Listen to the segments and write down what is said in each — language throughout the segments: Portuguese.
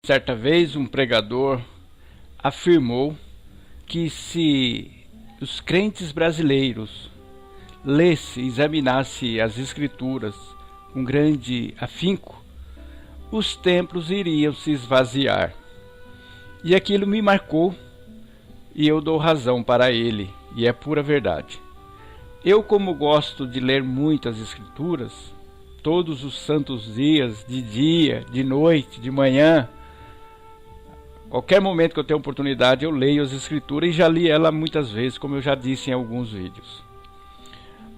Certa vez um pregador afirmou que se os crentes brasileiros lessem e examinassem as escrituras com grande afinco, os templos iriam se esvaziar. E aquilo me marcou e eu dou razão para ele, e é pura verdade. Eu, como gosto de ler muitas escrituras, todos os santos dias, de dia, de noite, de manhã, qualquer momento que eu tenho oportunidade eu leio as escrituras e já li ela muitas vezes, como eu já disse em alguns vídeos.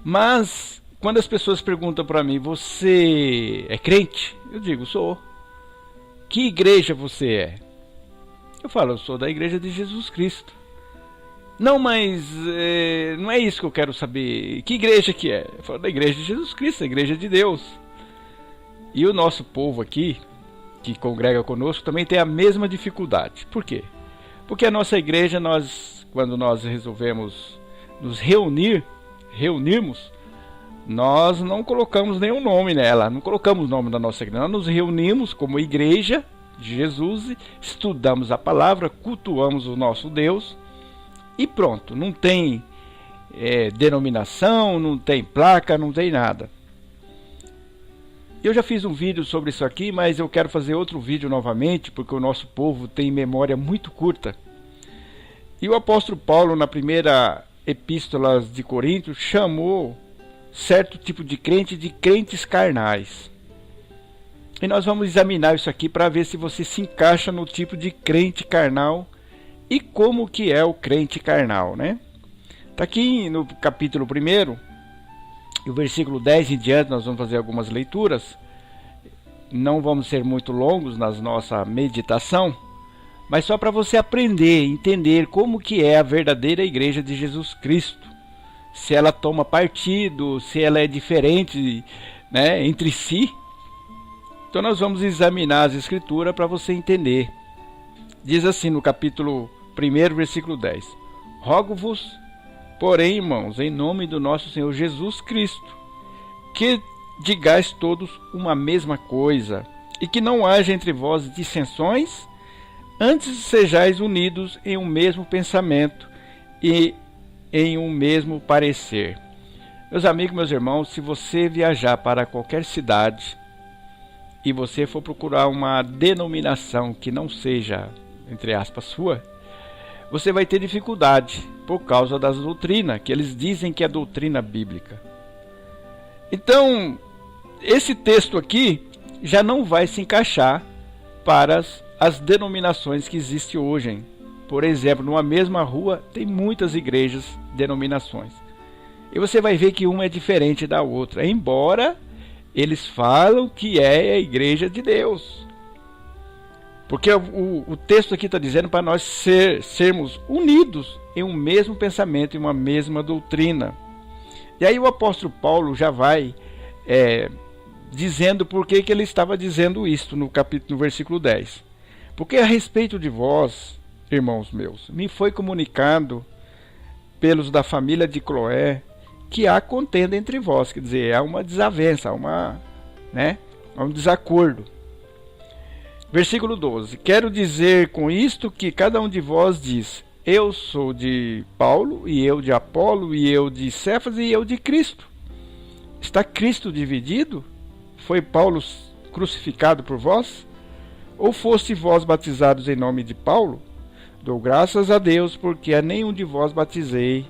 Mas quando as pessoas perguntam para mim, você é crente? Eu digo, sou. Que igreja você é? Eu falo, eu sou da igreja de Jesus Cristo. Não, mas não é isso que eu quero saber. Que igreja que é? Eu falo, da igreja de Jesus Cristo, a igreja de Deus. E o nosso povo aqui, que congrega conosco, também tem a mesma dificuldade. Por quê? Porque a nossa igreja, quando nós resolvemos nos reunirmos, nós não colocamos nenhum nome nela, não colocamos o nome da nossa igreja. Nós nos reunimos como igreja de Jesus, estudamos a palavra, cultuamos o nosso Deus e pronto. Não tem denominação, não tem placa, não tem nada. Eu já fiz um vídeo sobre isso aqui, mas eu quero fazer outro vídeo novamente, porque o nosso povo tem memória muito curta. E o apóstolo Paulo, na primeira epístola de Coríntios, chamou certo tipo de crente de crentes carnais. E nós vamos examinar isso aqui para ver se você se encaixa no tipo de crente carnal e como que é o crente carnal, né? Está aqui no capítulo 1, e o versículo 10 em diante, nós vamos fazer algumas leituras. Não vamos ser muito longos na nossa meditação, mas só para você aprender, entender como que é a verdadeira igreja de Jesus Cristo. Se ela toma partido, se ela é diferente, né, entre si. Então nós vamos examinar as escrituras para você entender. Diz assim no capítulo 1, versículo 10. Rogo-vos, porém, irmãos, em nome do nosso Senhor Jesus Cristo, que digais todos uma mesma coisa, e que não haja entre vós dissensões, antes sejais unidos em um mesmo pensamento e em um mesmo parecer. Meus amigos, meus irmãos, se você viajar para qualquer cidade e você for procurar uma denominação que não seja, entre aspas, sua, você vai ter dificuldade por causa das doutrinas, que eles dizem que é doutrina bíblica. Então, esse texto aqui já não vai se encaixar para as denominações que existem hoje, hein? Por exemplo, numa mesma rua tem muitas igrejas, denominações. E você vai ver que uma é diferente da outra, embora eles falam que é a igreja de Deus. Porque o texto aqui está dizendo para nós sermos unidos em um mesmo pensamento, em uma mesma doutrina. E aí o apóstolo Paulo já vai dizendo por que ele estava dizendo isto no versículo 10. Porque a respeito de vós, irmãos meus, me foi comunicado pelos da família de Cloé que há contenda entre vós, quer dizer, há uma desavença, há um desacordo. Versículo 12, quero dizer com isto que cada um de vós diz, eu sou de Paulo, e eu de Apolo, e eu de Cefas, e eu de Cristo. Está Cristo dividido? Foi Paulo crucificado por vós? Ou foste vós batizados em nome de Paulo? Dou graças a Deus, porque a nenhum de vós batizei,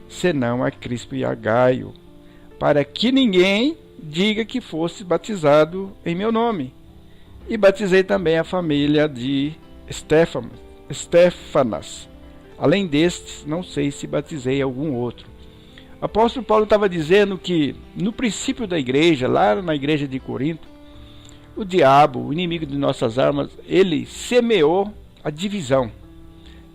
senão a Crispo e a Gaio, para que ninguém diga que fosse batizado em meu nome. E batizei também a família de Estéfanas. Além destes, não sei se batizei algum outro. O apóstolo Paulo estava dizendo que no princípio da igreja, lá na igreja de Corinto, o diabo, o inimigo de nossas almas, ele semeou a divisão,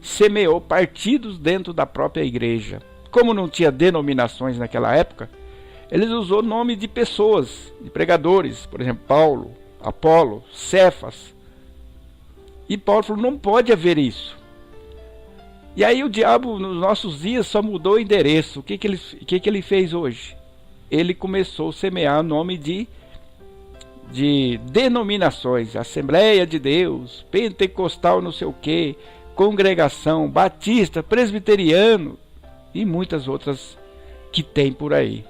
semeou partidos dentro da própria igreja. Como não tinha denominações naquela época, ele usou nome de pessoas, de pregadores, por exemplo, Paulo, Apolo, Cefas. E Paulo falou, não pode haver isso. E aí o diabo, nos nossos dias, só mudou o endereço. O que ele fez hoje? Ele começou a semear o nome de de denominações, Assembleia de Deus, Pentecostal não sei o que, Congregação, Batista, Presbiteriano e muitas outras que tem por aí.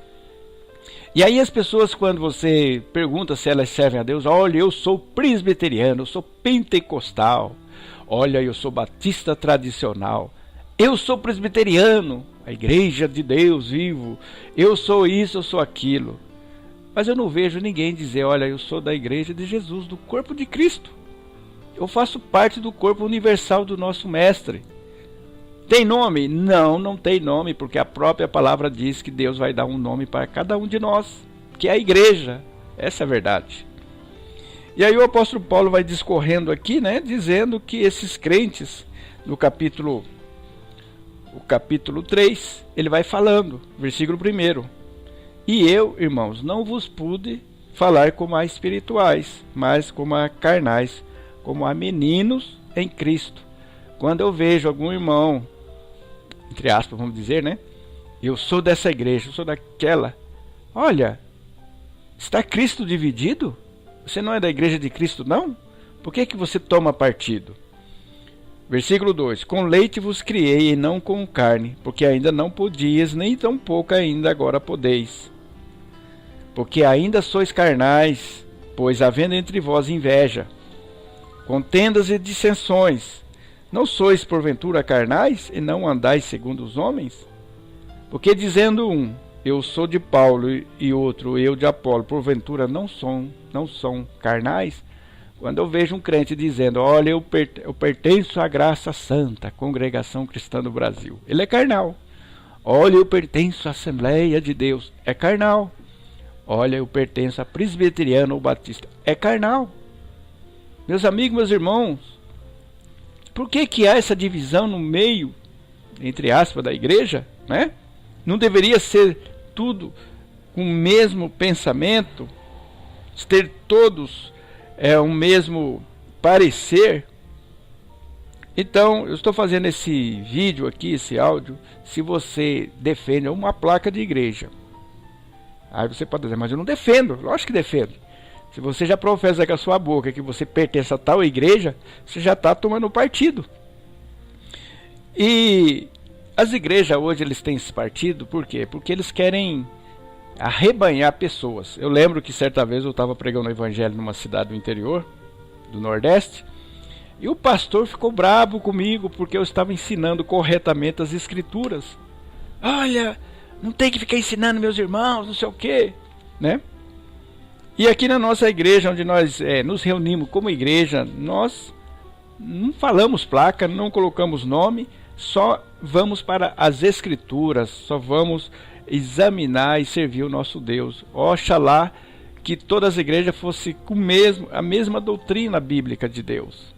E aí as pessoas, quando você pergunta se elas servem a Deus, olha, eu sou presbiteriano, eu sou pentecostal, olha, eu sou batista tradicional, eu sou presbiteriano, a igreja de Deus vivo, eu sou isso, eu sou aquilo. Mas eu não vejo ninguém dizer, olha, eu sou da igreja de Jesus, do corpo de Cristo. Eu faço parte do corpo universal do nosso mestre. Tem nome? Não, não tem nome, porque a própria palavra diz que Deus vai dar um nome para cada um de nós, que é a igreja. Essa é a verdade. E aí o apóstolo Paulo vai discorrendo aqui, né, dizendo que esses crentes, no capítulo 3, ele vai falando, versículo 1. E eu, irmãos, não vos pude falar como a espirituais, mas como a carnais, como a meninos em Cristo. Quando eu vejo algum irmão, entre aspas, vamos dizer, né? Eu sou dessa igreja, eu sou daquela. Olha, está Cristo dividido? Você não é da igreja de Cristo, não? Por que você toma partido? Versículo 2. Com leite vos criei e não com carne, porque ainda não podias, nem tão pouco ainda agora podeis. Porque ainda sois carnais, pois havendo entre vós inveja, contendas e dissensões, não sois porventura carnais e não andais segundo os homens? Porque dizendo um, eu sou de Paulo, e outro, eu de Apolo, porventura não são carnais? Quando eu vejo um crente dizendo, olha, eu pertenço à Graça Santa, Congregação Cristã do Brasil, ele é carnal. Olha, eu pertenço à Assembleia de Deus, é carnal. Olha, eu pertenço a Presbiteriano ou Batista, é carnal. Meus amigos, meus irmãos, por que há essa divisão no meio, entre aspas, da igreja, né? Não deveria ser tudo com o mesmo pensamento, ter todos o mesmo parecer? Então, eu estou fazendo esse vídeo aqui, esse áudio, se você defende uma placa de igreja. Aí você pode dizer, mas eu não defendo. Lógico que defendo. Se você já professa com a sua boca que você pertence a tal igreja, você já está tomando partido. E as igrejas hoje, eles têm esse partido, por quê? Porque eles querem arrebanhar pessoas. Eu lembro que certa vez eu estava pregando o evangelho numa cidade do interior, do Nordeste, e o pastor ficou bravo comigo porque eu estava ensinando corretamente as escrituras. Olha, não tem que ficar ensinando meus irmãos, não sei o quê, né? E aqui na nossa igreja, onde nós nos reunimos como igreja, nós não falamos placa, não colocamos nome, só vamos para as escrituras, só vamos examinar e servir o nosso Deus. Oxalá que todas as igrejas fossem com a mesma doutrina bíblica de Deus.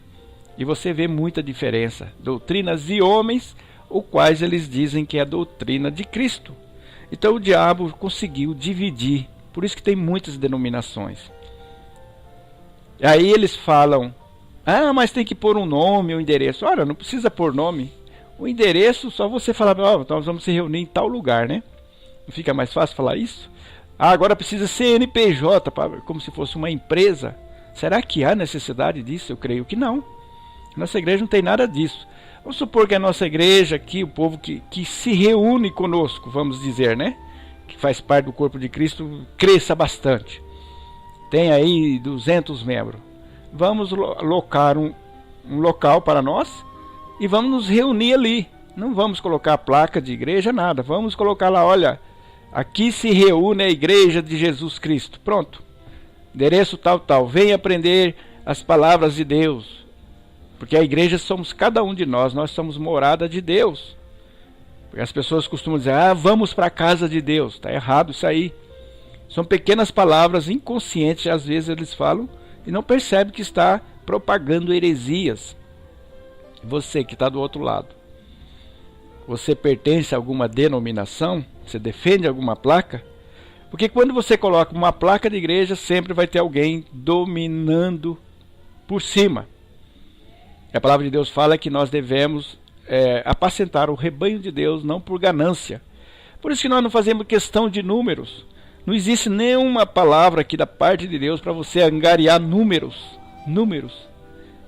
E você vê muita diferença. Doutrinas de homens, os quais eles dizem que é a doutrina de Cristo. Então o diabo conseguiu dividir. Por isso que tem muitas denominações. Aí eles falam, mas tem que pôr um nome, um endereço. Ora, não precisa pôr nome. O endereço, só você falar, nós vamos se reunir em tal lugar, né? Não fica mais fácil falar isso? Agora precisa CNPJ, como se fosse uma empresa. Será que há necessidade disso? Eu creio que não. Nossa igreja não tem nada disso. Vamos supor que a nossa igreja aqui, o povo que se reúne conosco, vamos dizer, né? Que faz parte do corpo de Cristo, cresça bastante. Tem aí 200 membros. Vamos alocar um local para nós e vamos nos reunir ali. Não vamos colocar placa de igreja, nada. Vamos colocar lá, olha, aqui se reúne a igreja de Jesus Cristo. Pronto. Endereço tal. Venha aprender as palavras de Deus. Porque a igreja somos cada um de nós somos morada de Deus. Porque as pessoas costumam dizer, vamos para a casa de Deus. Está errado isso aí. São pequenas palavras inconscientes, às vezes eles falam, e não percebem que está propagando heresias. Você que está do outro lado. Você pertence a alguma denominação? Você defende alguma placa? Porque quando você coloca uma placa de igreja, sempre vai ter alguém dominando por cima. A palavra de Deus fala que nós devemos apacentar o rebanho de Deus, não por ganância. Por isso que nós não fazemos questão de números. Não existe nenhuma palavra aqui da parte de Deus para você angariar números.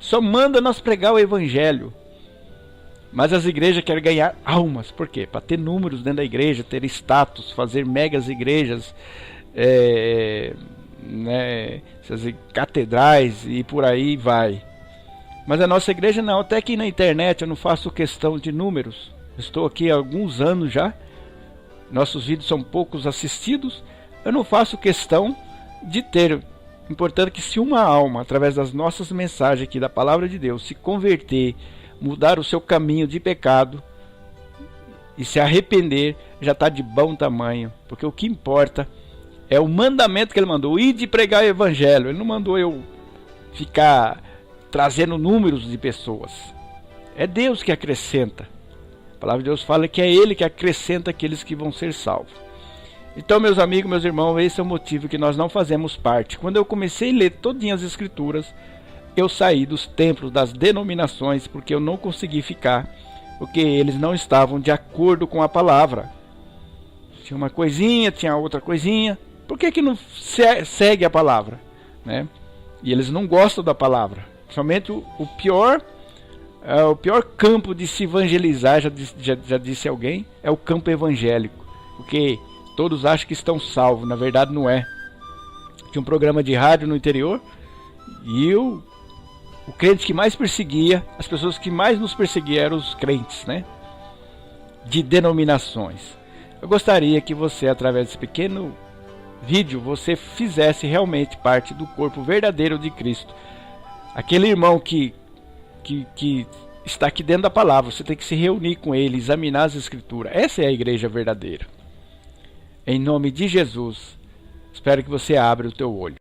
Só manda nós pregar o evangelho. Mas as igrejas querem ganhar almas. Por quê? Para ter números dentro da igreja, ter status, fazer megas igrejas, essas catedrais e por aí vai. Mas a nossa igreja não. Até aqui na internet eu não faço questão de números. Estou aqui há alguns anos já. Nossos vídeos são poucos assistidos. Eu não faço questão de ter. Importante que se uma alma, através das nossas mensagens aqui da palavra de Deus, se converter, mudar o seu caminho de pecado e se arrepender, já está de bom tamanho. Porque o que importa é o mandamento que ele mandou, ir de pregar o evangelho. Ele não mandou eu ficar trazendo números de pessoas. É Deus que acrescenta. A palavra de Deus fala que é Ele que acrescenta aqueles que vão ser salvos. Então, meus amigos, meus irmãos, esse é o motivo que nós não fazemos parte. Quando eu comecei a ler todinhas as escrituras, eu saí dos templos, das denominações, porque eu não consegui ficar, porque eles não estavam de acordo com a palavra. Tinha uma coisinha, tinha outra coisinha. Por que não segue a palavra? Né? E eles não gostam da palavra. Somente o pior campo de se evangelizar, já disse alguém, é o campo evangélico. Porque todos acham que estão salvos, na verdade não é. Tinha um programa de rádio no interior e o crente que mais perseguia, as pessoas que mais nos perseguiam eram os crentes, né? De denominações. Eu gostaria que você, através desse pequeno vídeo, você fizesse realmente parte do corpo verdadeiro de Cristo. Aquele irmão que está aqui dentro da palavra, você tem que se reunir com ele, examinar as escrituras. Essa é a igreja verdadeira. Em nome de Jesus, espero que você abra o teu olho.